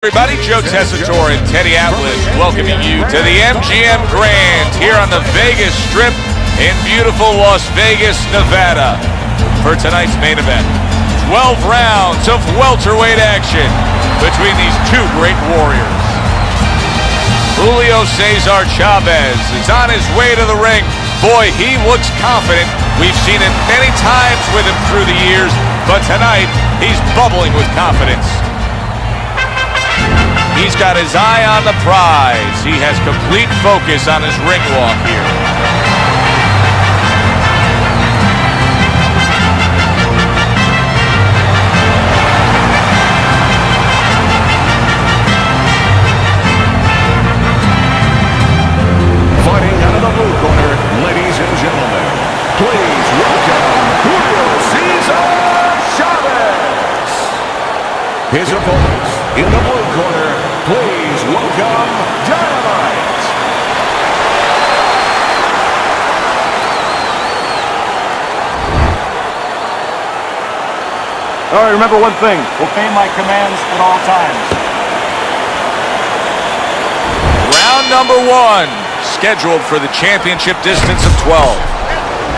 Everybody, Joe Tessitore and Teddy Atlas welcoming you to the MGM Grand here on the Vegas Strip in beautiful Las Vegas, Nevada for tonight's main event. 12 rounds of welterweight action between these two great warriors. Julio Chavez is on his way to the ring. Boy, he looks confident. We've seen it many times with him through the years, but tonight he's bubbling with confidence. He's got his eye on the prize. He has complete focus on his ring walk here. Fighting out of the blue corner, ladies and gentlemen, please welcome Julio Chavez. His opponents in the blue corner, please welcome Dynamite. All right, remember one thing. Obey my commands at all times. Round number one, scheduled for the championship distance of 12.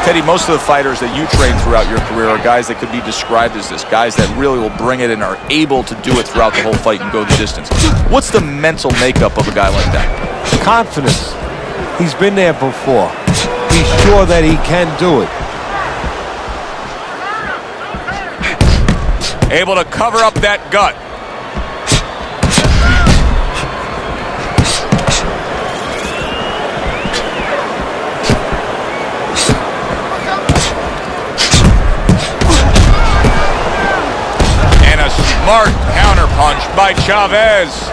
Teddy, most of the fighters that you train throughout your career are guys that could be described as this, guys that really will bring it and are able to do it throughout the whole fight and go the distance. What's the mental makeup of a guy like that? Confidence. He's been there before. He's sure that he can do it. Able to cover up that gut. Smart counterpunch by Chavez.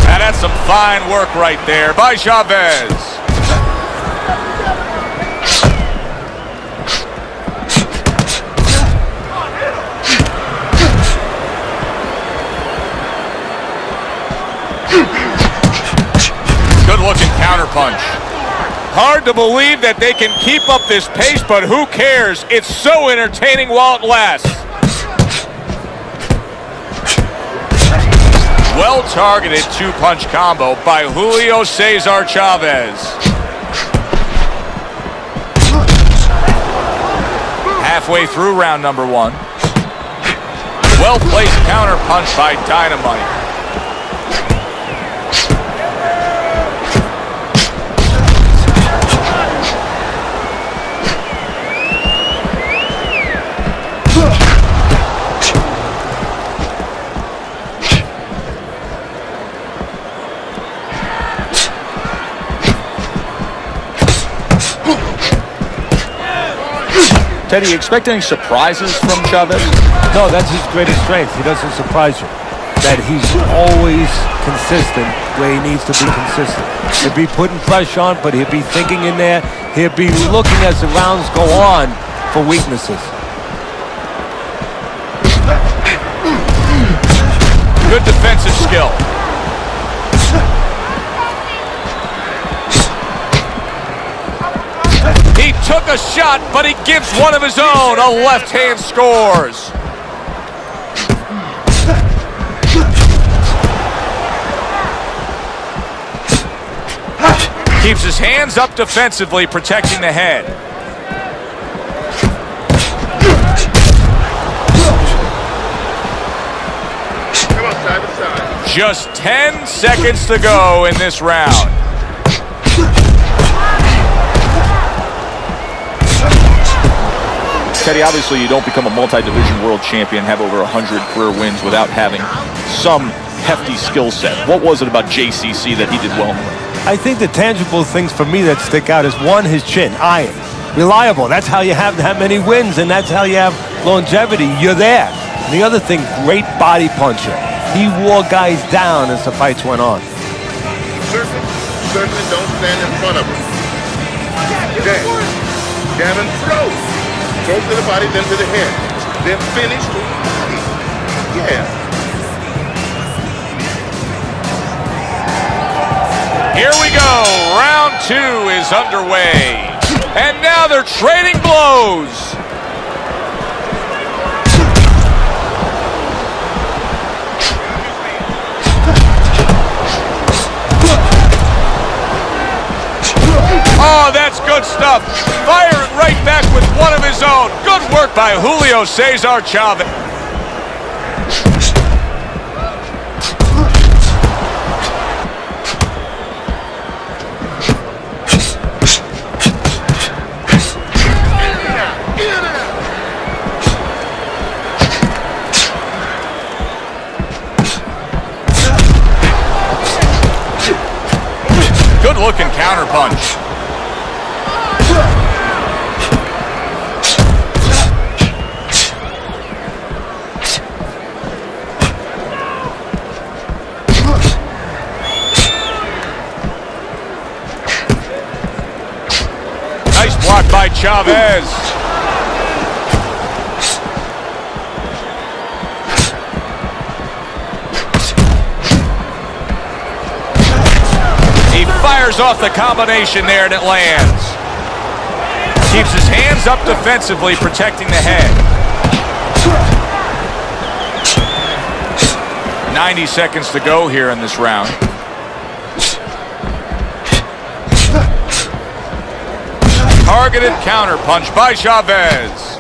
And that's some fine work right there by Chavez. Good-looking counterpunch. Hard to believe that they can keep up this pace, but who cares? It's so entertaining while it lasts. Well-targeted two-punch combo by Julio Chavez. Halfway through round number one. Well-placed counterpunch by Dynamite. Teddy, you expect any surprises from Chavez? No, that's his greatest strength. He doesn't surprise you. That he's always consistent where he needs to be consistent. He'll be putting pressure on, but he'll be thinking in there. He'll be looking as the rounds go on for weaknesses. Good defensive skill. He took a shot, but he gives one of his own. A left hand scores. Keeps his hands up defensively, protecting the head. Just 10 seconds to go in this round. Teddy, obviously you don't become a multi-division world champion, have over 100 career wins without having some hefty skill set. What was it about JCC that he did well? I think the tangible things for me that stick out is, one, his chin, iron, reliable. That's how you have that many wins, and that's how you have longevity. You're there. And the other thing, great body puncher. He wore guys down as the fights went on. Certainly don't stand in front of him. Jab and throw. Throw to the body, then to the head. Then finish to the body. Yeah. Here we go. Round 2 is underway. And now they're trading blows. Oh, that's good stuff. Firing right back with one of his own. Good work by Julio Cesar Chavez. Good looking counter punch. Nice block by Chavez. He fires off the combination there and it lands. Keeps his hands up defensively, protecting the head. 90 seconds to go here in this round. Targeted counter punch by Chavez.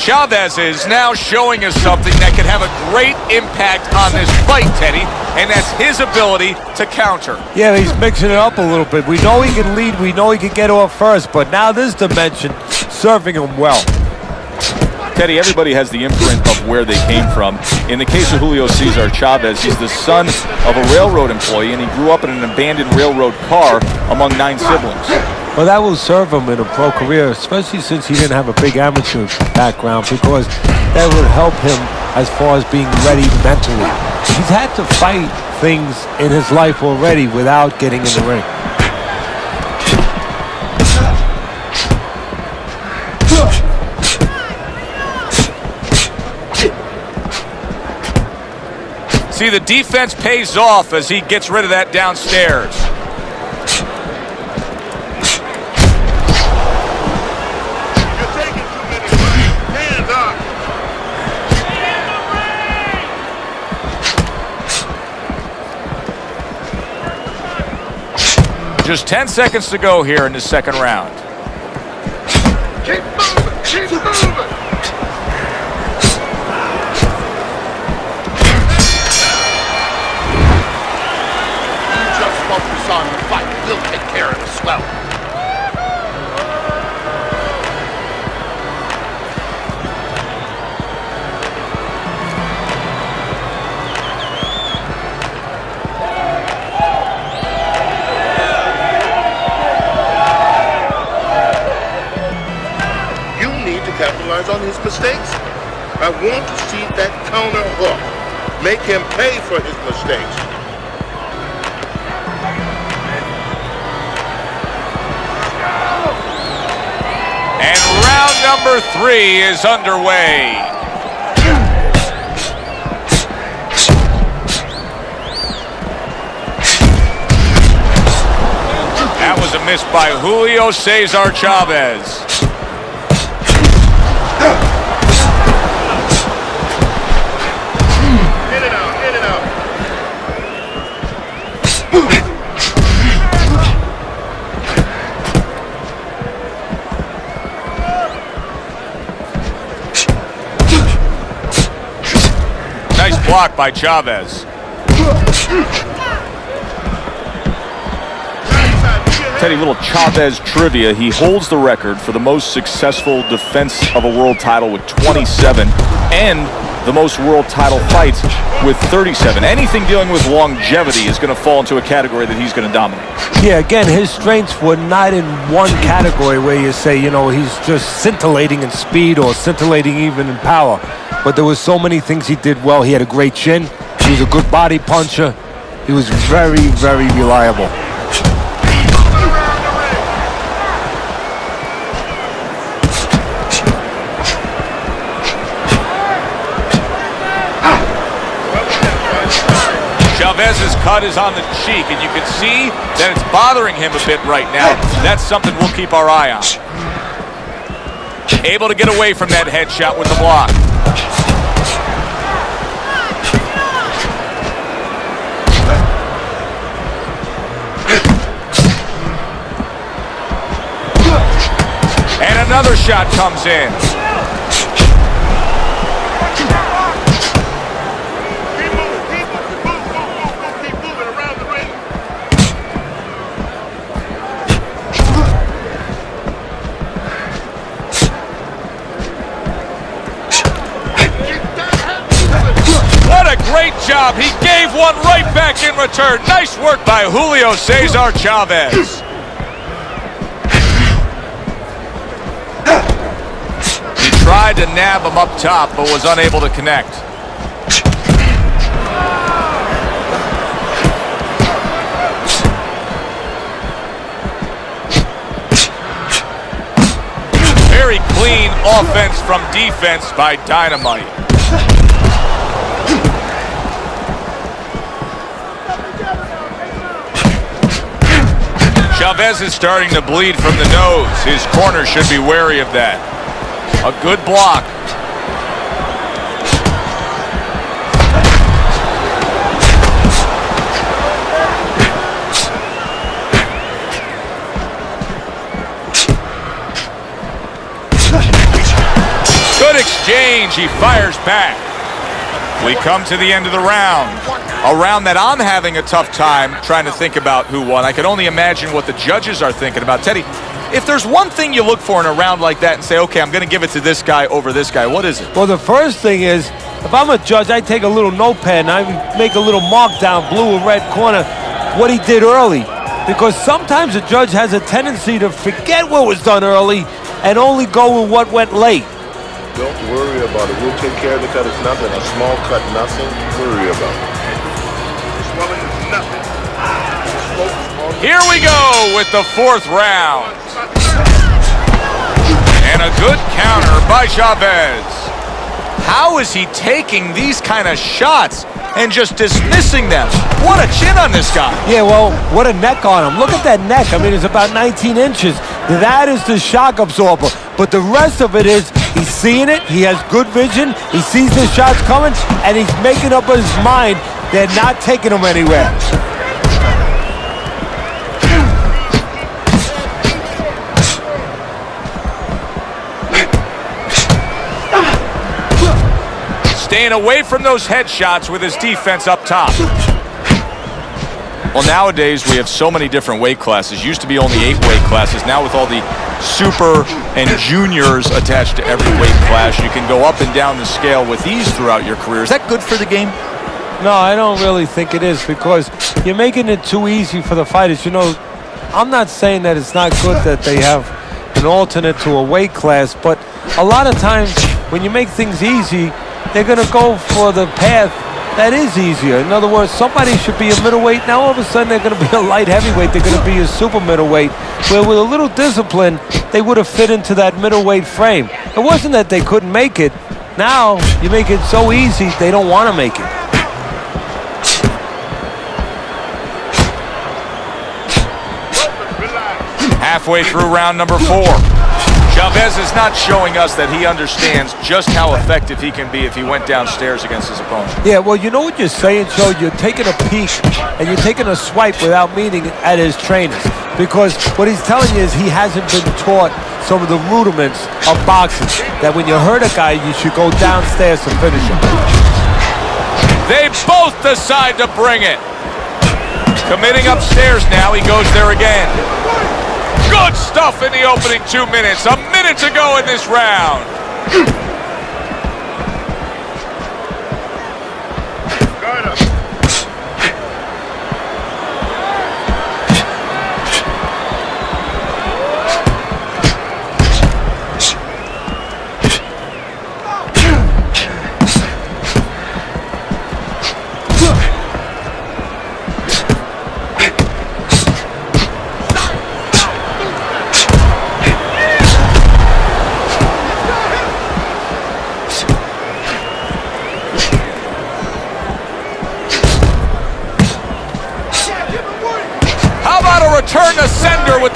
Chavez is now showing us something that could have a great impact on this fight, Teddy, and that's his ability to counter. Yeah, he's mixing it up a little bit. We know he can lead, we know he can get off first, but now this dimension serving him well. Teddy, everybody has the imprint of where they came from. In the case of Julio Cesar Chavez, he's the son of a railroad employee, and he grew up in an abandoned railroad car among 9 siblings. Well, that will serve him in a pro career, especially since he didn't have a big amateur background, because that would help him as far as being ready mentally. He's had to fight things in his life already without getting in the ring. See, the defense pays off as he gets rid of that downstairs. Just 10 seconds to go here in the second round. Keep moving, keep moving. You just focus on the fight. We'll take care of the swell. Capitalize on his mistakes. I want to see that counter hook. Make him pay for his mistakes. And round number 3 is underway. That was a miss by Julio Cesar Chavez. Nice block by Chavez. Teddy, little Chavez trivia. He holds the record for the most successful defense of a world title with 27 and the most world title fights with 37. Anything dealing with longevity is going to fall into a category that he's going to dominate. Yeah, again, his strengths were not in one category where you say, you know, he's just scintillating in speed or scintillating even in power. But there was so many things he did well. He had a great chin. He was a good body puncher. He was very, very reliable. Chavez is cut is on the cheek, and you can see that it's bothering him a bit right now. That's something we'll keep our eye on. Able to get away from that headshot with the block. And another shot comes in. Keep moving around the ring. What a great job. He gave one right back in return. Nice work by Julio Cesar Chavez. He tried to nab him up top, but was unable to connect. Very clean offense from defense by Dynamite. Chavez is starting to bleed from the nose. His corner should be wary of that. A good block. Good exchange. He fires back. We come to the end of the round. A round that I'm having a tough time trying to think about who won. I can only imagine what the judges are thinking about. Teddy, if there's one thing you look for in a round like that and say, okay, I'm going to give it to this guy over this guy, what is it? Well, the first thing is, if I'm a judge, I take a little notepad and I make a little mark down blue or red corner what he did early. Because sometimes a judge has a tendency to forget what was done early and only go with what went late. Don't worry about it. We'll take care of the cut. It's nothing. A small cut, nothing. Worry about it. Swelling is nothing. Here we go with the fourth round. And a good counter by Chavez. How is he taking these kind of shots and just dismissing them? What a chin on this guy. Yeah, well, what a neck on him. Look at that neck. I mean, it's about 19 inches. That is the shock absorber. But the rest of it is he's seeing it. He has good vision. He sees the shots coming, and he's making up his mind they're not taking him anywhere. Staying away from those headshots with his defense up top. Well, nowadays we have so many different weight classes. Used to be only 8 weight classes. Now with all the super and juniors attached to every weight class, you can go up and down the scale with ease throughout your career. Is that good for the game? No, I don't really think it is, because you're making it too easy for the fighters. You know, I'm not saying that it's not good that they have an alternate to a weight class, but a lot of times when you make things easy, they're going to go for the path that is easier. In other words, somebody should be a middleweight. Now all of a sudden they're going to be a light heavyweight. They're going to be a super middleweight, where with a little discipline, they would have fit into that middleweight frame. It wasn't that they couldn't make it. Now you make it so easy, they don't want to make it. Halfway through round number 4. Chavez is not showing us that he understands just how effective he can be if he went downstairs against his opponent. Yeah, well, you know what you're saying, Joe? You're taking a peek and you're taking a swipe without meaning at his trainers. Because what he's telling you is he hasn't been taught some of the rudiments of boxing. That when you hurt a guy, you should go downstairs to finish him. They both decide to bring it. Committing upstairs now, he goes there again. Good stuff in the opening 2 minutes. A minute to go in this round.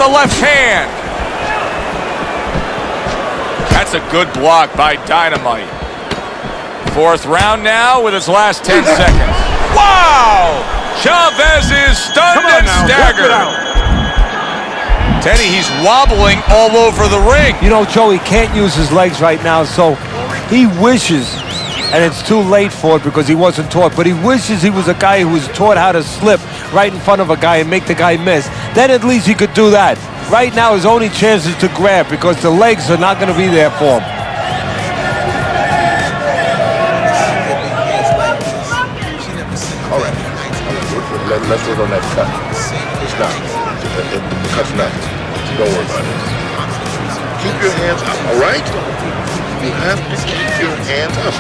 the left hand. That's a good block by Dynamite. Fourth round now with its last 10 seconds. Wow! Chavez is stunned and staggered. Teddy, he's wobbling all over the ring. You know, Joe, he can't use his legs right now, so he wishes, and it's too late for it because he wasn't taught, but he wishes he was a guy who was taught how to slip right in front of a guy and make the guy miss. Then at least he could do that. Right now, his only chance is to grab because the legs are not going to be there for him. All right. Let's work on that cut. It's not. The cut's not. Don't worry about it. Keep your hands up, all right? You have to keep your hands up.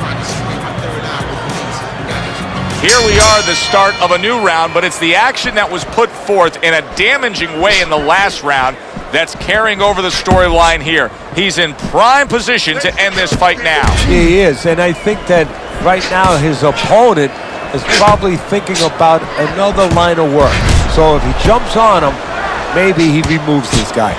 Here we are, the start of a new round, but it's the action that was put forth in a damaging way in the last round that's carrying over the storyline here. He's in prime position to end this fight now. He is, and I think that right now his opponent is probably thinking about another line of work. So if he jumps on him, maybe he removes this guy.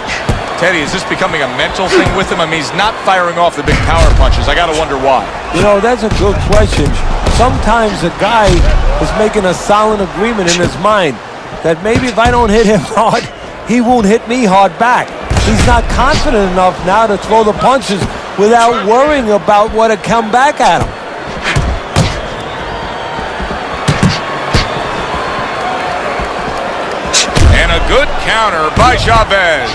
Teddy, is this becoming a mental thing with him? I mean, he's not firing off the big power punches. I got to wonder why. You know, that's a good question. Sometimes a guy is making a solid agreement in his mind that maybe if I don't hit him hard, he won't hit me hard back. He's not confident enough now to throw the punches without worrying about what will come back at him. And a good counter by Chavez.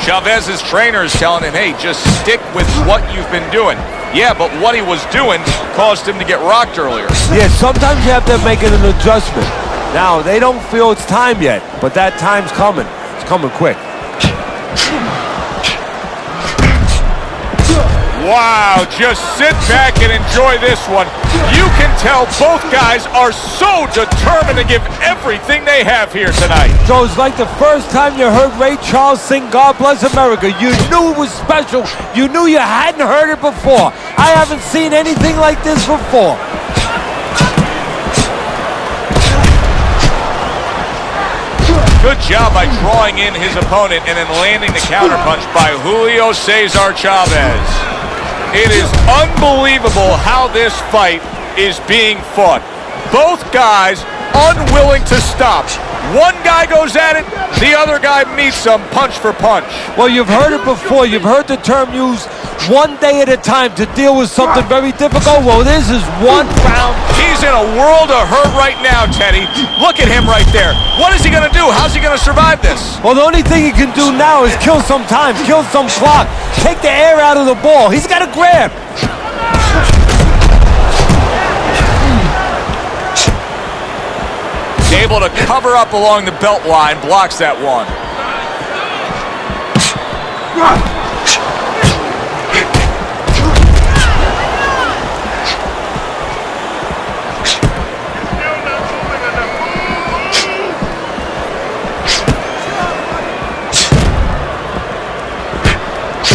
Chavez's trainer is telling him, hey, just stick with what you've been doing. Yeah, but what he was doing caused him to get rocked earlier. Yeah, sometimes you have to make it an adjustment. Now, they don't feel it's time yet, but that time's coming. It's coming quick. Wow, just sit back and enjoy this one. You can tell both guys are so determined to give everything they have here tonight. So it's like the first time you heard Ray Charles sing God Bless America. You knew it was special. You knew you hadn't heard it before. I haven't seen anything like this before. Good job by drawing in his opponent and then landing the counterpunch by Julio Cesar Chavez. It is unbelievable how this fight is being fought. Both guys unwilling to stop. One guy goes at it, the other guy meets him punch for punch. Well, you've heard it before. You've heard the term used one day at a time to deal with something very difficult. Well, this is one round. He's in a world of hurt right now, Teddy. Look at him right there. What is he going to do? How's he going to survive this? Well, the only thing he can do now is kill some time, kill some clock, take the air out of the ball. He's got to grab. Able to cover up along the belt line, blocks that one.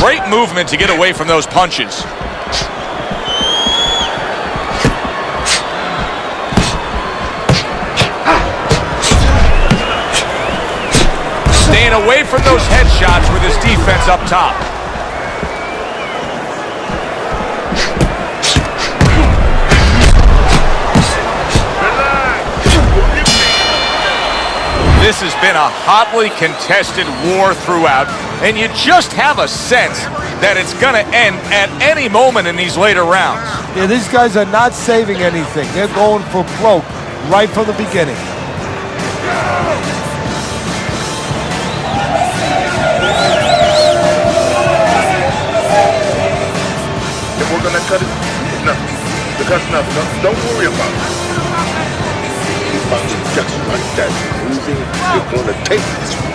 Great movement to get away from those punches. Staying away from those headshots with his defense up top. This has been a hotly contested war throughout, and you just have a sense that it's going to end at any moment in these later rounds. Yeah, these guys are not saving anything. They're going for broke right from the beginning. We're gonna cut it. Nothing. The cut's nothing. Don't worry about it. Keep on just like that. Moving. You're gonna take this one.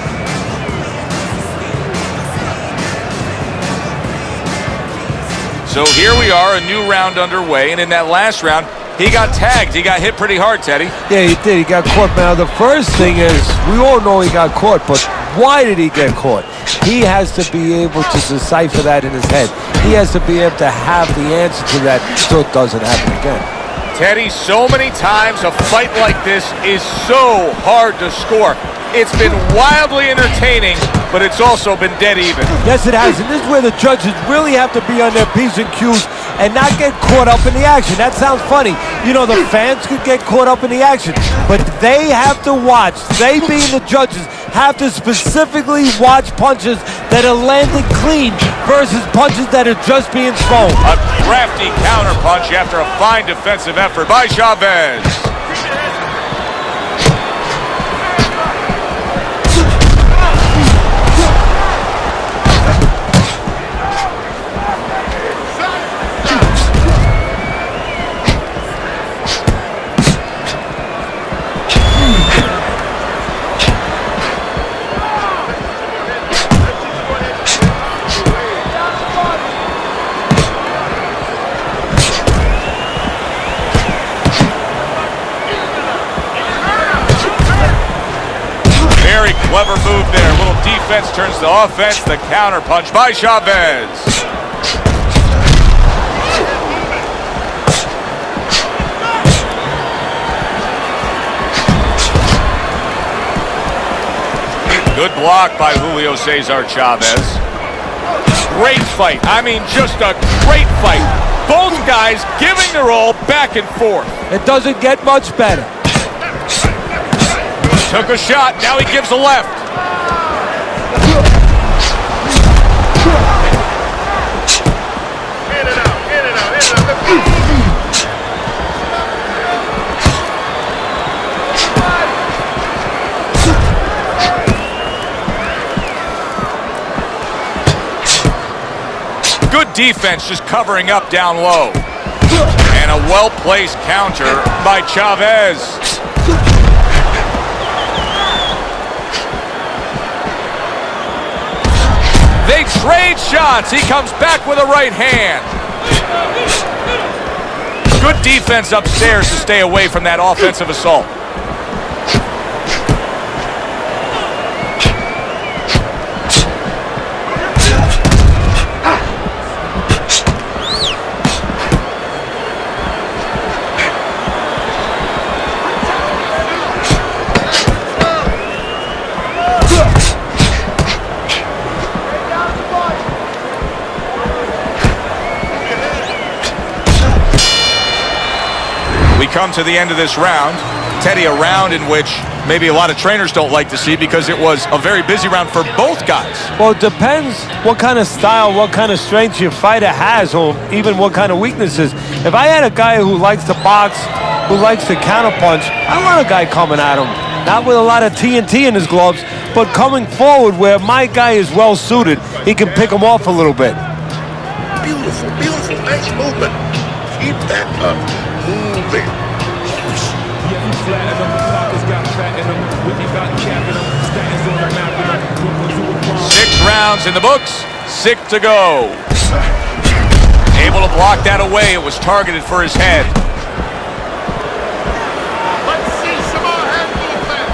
So here we are, a new round underway, and in that last round, he got tagged. He got hit pretty hard, Teddy. Yeah, he did. He got caught. Now, the first thing is, we all know he got caught, but why did he get caught? He has to be able to decipher that in his head. He has to be able to have the answer to that so it doesn't happen again. Teddy, so many times a fight like this is so hard to score. It's been wildly entertaining, but it's also been dead even. Yes, it has, and this is where the judges really have to be on their P's and Q's and not get caught up in the action. That sounds funny. You know, the fans could get caught up in the action, but they have to watch. They, being the judges, have to specifically watch punches that are landing clean versus punches that are just being thrown. A crafty counter punch after a fine defensive effort by Chavez. Clever move there. A little defense turns to offense. The counter punch by Chavez. Good block by Julio Cesar Chavez. Great fight. I mean, just a great fight. Both guys giving their all back and forth. It doesn't get much better. Took a shot, now he gives a left. In and out, in and out, in and out. Good defense, just covering up down low. And a well-placed counter by Chavez. They trade shots. He comes back with a right hand. Good defense upstairs to stay away from that offensive assault. Come to the end of this round. Teddy, a round in which maybe a lot of trainers don't like to see because it was a very busy round for both guys. Well, it depends what kind of style, what kind of strength your fighter has, or even what kind of weaknesses. If I had a guy who likes to box, who likes to counterpunch, I want a guy coming at him, not with a lot of TNT in his gloves, but coming forward where my guy is well suited. He can pick him off a little bit. beautiful, beautiful, nice movement. Keep that up. Moving. 6 rounds in the books, 6 to go. Able to block that away. It was targeted for his head. Let's see some more head movement.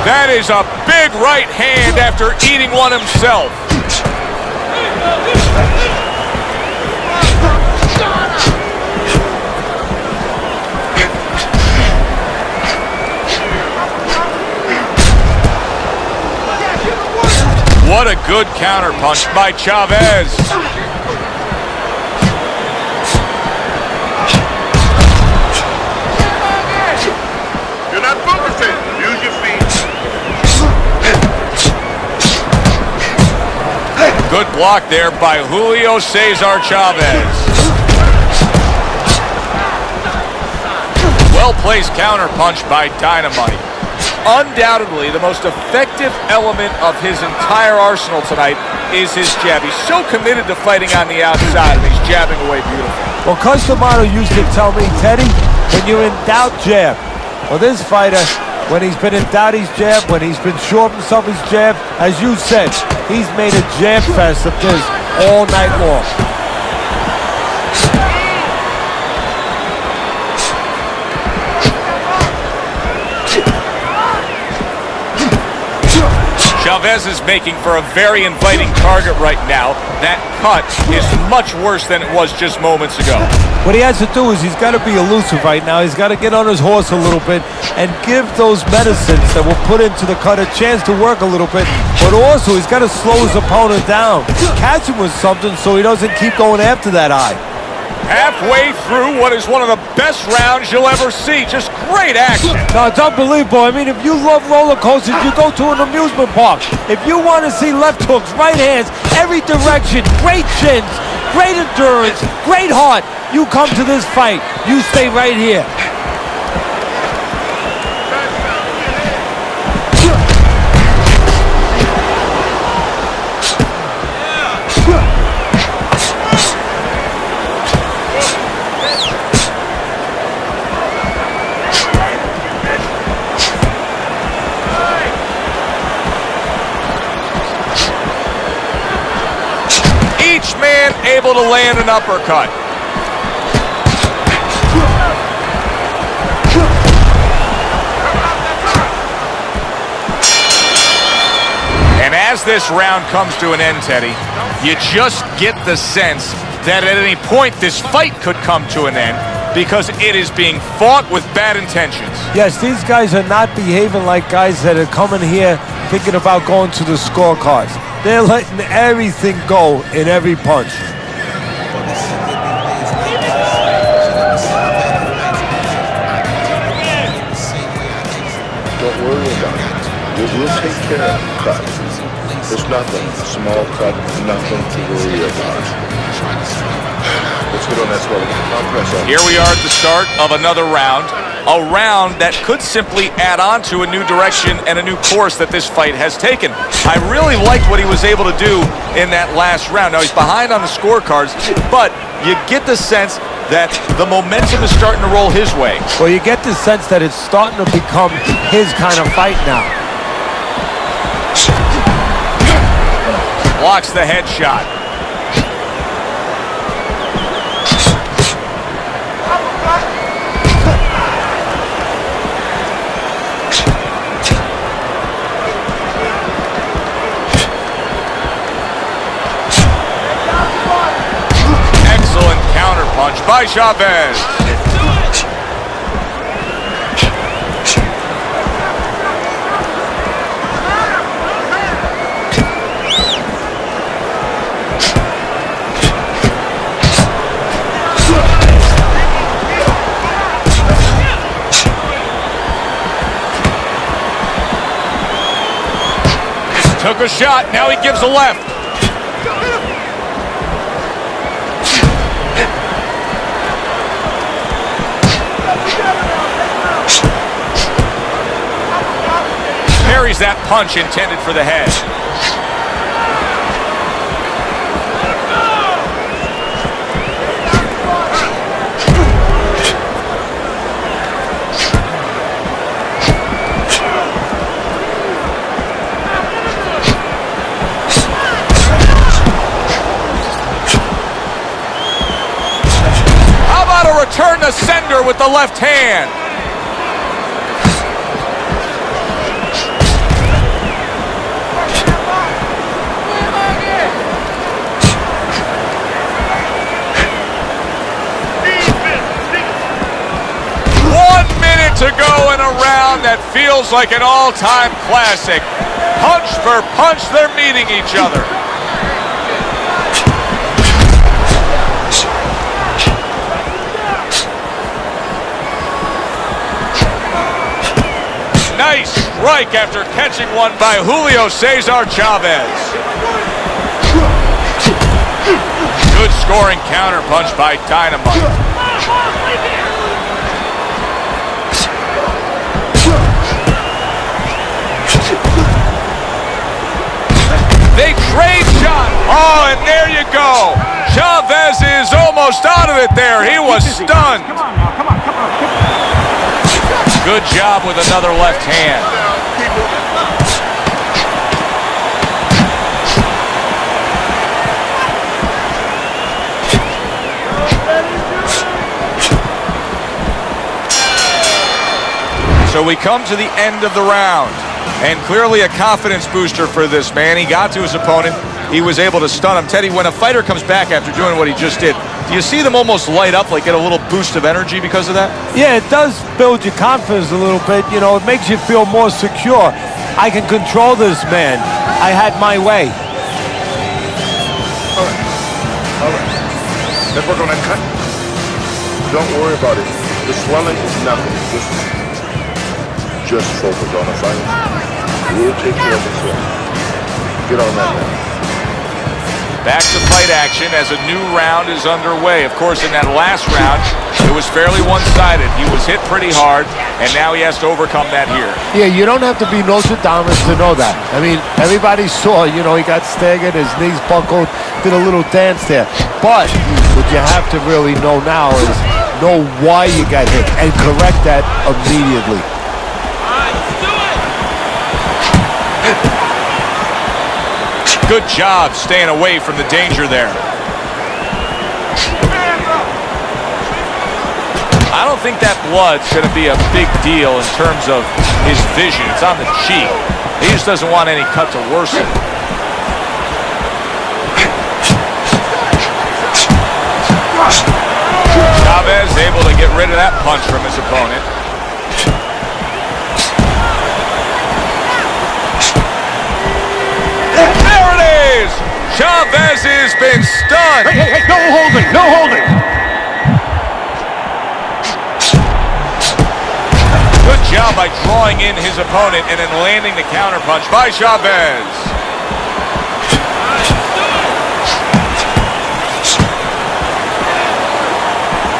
That is a big right hand after eating one himself. What a good counter punch by Chavez. You're not focusing. Use your feet. Good block there by Julio Cesar Chavez. Well-placed counter punch by Dynamite. Undoubtedly, the most effective element of his entire arsenal tonight is his jab. He's so committed to fighting on the outside, and he's jabbing away beautifully. Well, Customato used to tell me, Teddy, when you're in doubt, jab. Well, this fighter, when he's been in doubt, he's jab. When he's been sure of himself, he's jab. As you said, he's made a jab fest of this all night long. Chavez is making for a very inviting target right now. That cut is much worse than it was just moments ago. What he has to do is he's got to be elusive right now. He's got to get on his horse a little bit and give those medicines that were put into the cut a chance to work a little bit. But also, he's got to slow his opponent down. Catch him with something so he doesn't keep going after that eye. Halfway through what is one of the best rounds you'll ever see. Just great action. No, it's unbelievable. I mean, if you love roller coasters, you go to an amusement park. If you want to see left hooks, right hands, every direction, great chins, great endurance, great heart, you come to this fight. You stay right here. Each man able to land an uppercut. And as this round comes to an end, Teddy, you just get the sense that at any point this fight could come to an end because it is being fought with bad intentions. Yes, these guys are not behaving like guys that are coming here thinking about going to the scorecards. They're letting everything go in every punch. Don't worry about it. We'll take care of the cut. It's nothing. Small cut, nothing to worry about. Let's get on that swelling. Compress on. Here we are at the start of another round. A round that could simply add on to a new direction and a new course that this fight has taken. I really liked what he was able to do in that last round. Now, he's behind on the scorecards, but you get the sense that the momentum is starting to roll his way. Well, you get the sense that it's starting to become his kind of fight now. Blocks the headshot. Excellent counterpunch by Chavez. Took a shot, now he gives a left. Parries that punch intended for the head. Return the sender with the left hand. To go in a round that feels like an all-time classic. Punch for punch, they're meeting each other. Nice strike after catching one by Julio Chavez. Good scoring counterpunch by Dynamite. They trade shot. Oh, and there you go. Chavez is almost out of it there. He was stunned. Good job with another left hand. So we come to the end of the round. And clearly a confidence booster for this man. He got to his opponent. He was able to stun him. Teddy, when a fighter comes back after doing what he just did, do you see them almost light up, like get a little boost of energy because of that? Yeah, it does build your confidence a little bit. You know, it makes you feel more secure. I can control this man. I had my way. All right. Let's work on that cut. Don't worry about it. The swelling is nothing. Just focus on the fight. We'll take care of the swelling. Get on that now. Back to fight action as a new round is underway. Of course, in that last round, it was fairly one-sided. He was hit pretty hard, and now he has to overcome that here. Yeah, you don't have to be Nostradamus to know that. I mean, everybody saw, you know, he got staggered, his knees buckled, did a little dance there. But what you have to really know now is know why you got hit and correct that immediately. Good job staying away from the danger there. I don't think that blood's going to be a big deal in terms of his vision. It's on the cheek. He just doesn't want any cut to worsen. Chavez able to get rid of that punch from his opponent. Chavez has been stunned. Hey, no holding, no holding. Good job by drawing in his opponent and then landing the counterpunch by Chavez.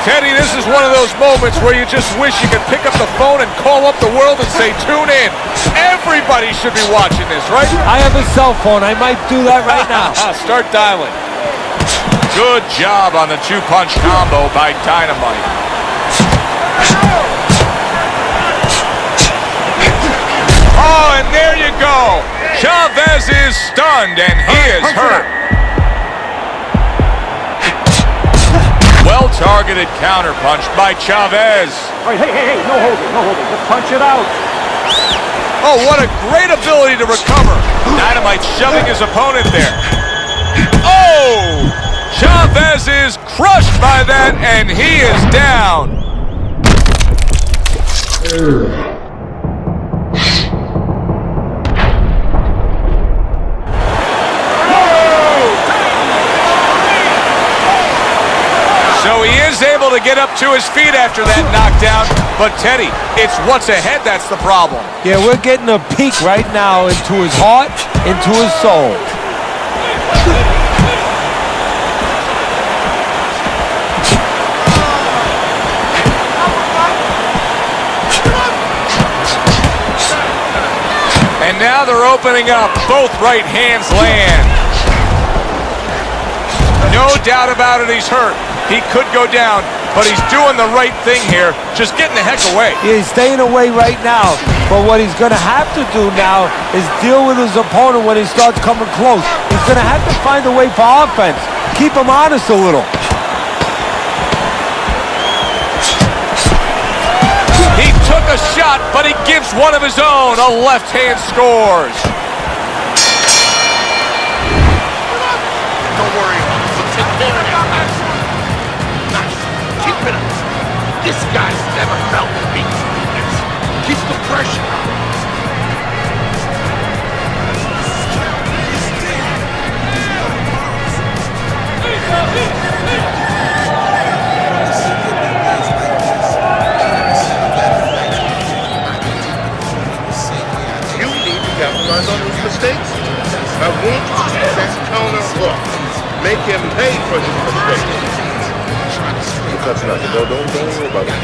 Teddy, this is one of those moments where you just wish you could pick up the phone and call up the world and say, tune in. Everybody should be watching this, right? I have a cell phone. I might do that right now. Start dialing. Good job on the two-punch combo by Dynamite. Oh, and there you go. Chavez is stunned, and he is hurt. Well-targeted counterpunch by Chavez. Hey, no holding. Just punch it out. Oh, what a great ability to recover. Dynamite shoving his opponent there. Oh! Chavez is crushed by that, and he is down. So he is able to get up to his feet after that knockdown, but Teddy, it's what's ahead that's the problem. Yeah, we're getting a peek right now into his heart, into his soul. And now they're opening up. Both right hands land. No doubt about it, he's hurt. He could go down, but he's doing the right thing here, just getting the heck away. Yeah, he's staying away right now, but what he's going to have to do now is deal with his opponent when he starts coming close. He's going to have to find a way for offense. Keep him honest a little. He took a shot, but he gives one of his own. A left hand scores. Don't worry. We'll take care of it. Nice. Keep it up. This guy's never felt beat. Keep the pressure on. You need to capitalize on his mistakes. I want you to do that counter hook. Make him pay for his mistakes. That's nothing. Don't worry about it.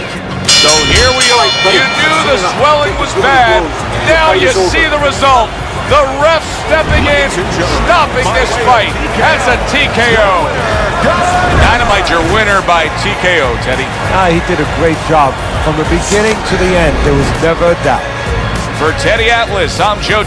So here we are. You knew the swelling was bad. Now you see the result. The ref stepping in, stopping this fight. That's a TKO. Dynamite, your winner by TKO, Teddy. He did a great job. From the beginning to the end, there was never a doubt. For Teddy Atlas, I'm Joe